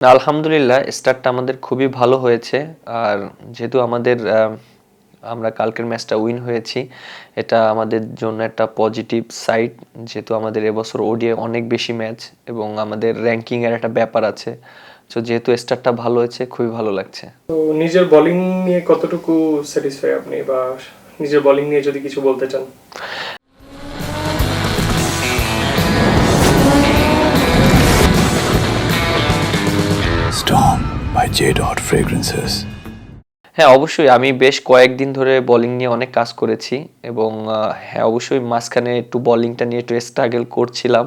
না, আলহামদুলিল্লাহ স্টার্টটা আমাদের খুবই ভালো হয়েছে। আর যেহেতু আমরা কালকের ম্যাচটা উইন হয়েছি, এটা আমাদের জন্য একটা পজিটিভ সাইড। যেহেতু আমাদের এবছর ওডিআই অনেক বেশি ম্যাচ এবং আমাদের র‍্যাঙ্কিং এর একটা ব্যাপার আছে। সো যেহেতু স্টার্টটা ভালো হয়েছে, খুবই ভালো লাগছে। তো নিজের বোলিং নিয়ে কতটুকু স্যাটিসফাই আপনি, বা নিজের বোলিং নিয়ে যদি কিছু বলতে চান? Storm by J. Fragrances. হ্যাঁ, অবশ্যই আমি বেশ কয়েকদিন ধরে বোলিং নিয়ে অনেক কাজ করেছি এবং হ্যাঁ, অবশ্যই মাঝখানে একটু বোলিংটা নিয়ে একটু স্ট্রাগল করছিলাম।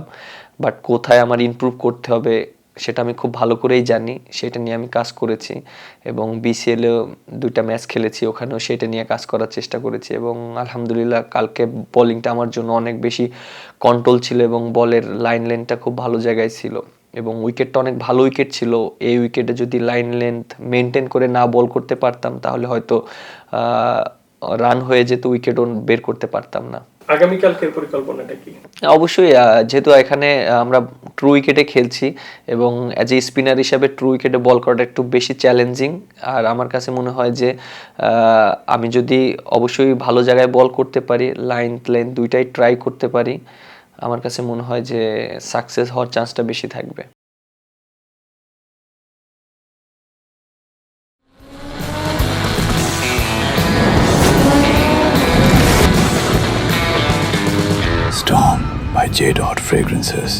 বাট কোথায় আমার ইমপ্রুভ করতে হবে সেটা আমি খুব ভালো করেই জানি। সেটা নিয়ে আমি কাজ করেছি এবং বিসিএলেও ২ টা ম্যাচ খেলেছি। ওখানেও সেটা নিয়ে কাজ করার চেষ্টা করেছি এবং আলহামদুলিল্লাহ কালকে বোলিংটা আমার জন্য অনেক বেশি কন্ট্রোল ছিল এবং বলের লাইন লেন্থটা খুব ভালো জায়গায় ছিল এবং উইকেটটা অনেক ভালো উইকেট ছিল। এই উইকেটে যদি লাইন লেন্থ মেনটেন করে না বল করতে পারতাম তাহলে হয়তো রান হয়ে যেত, উইকেটও বের করতে পারতাম না। আগামীকালকের পরিকল্পনাটা কি? অবশ্যই যেহেতু এখানে আমরা ট্রু উইকেটে খেলছি এবং অ্যাজ এ স্পিনার হিসাবে ট্রু উইকেটে বল করাটা একটু বেশি চ্যালেঞ্জিং। আর আমার কাছে মনে হয় যে আমি যদি অবশ্যই ভালো জায়গায় বল করতে পারি, লেন্থ দুইটাই ট্রাই করতে পারি, আমার কাছে মনে হয় যে সাকসেস হওয়ার চান্সটা বেশি থাকবে। Storm by J. Fragrances.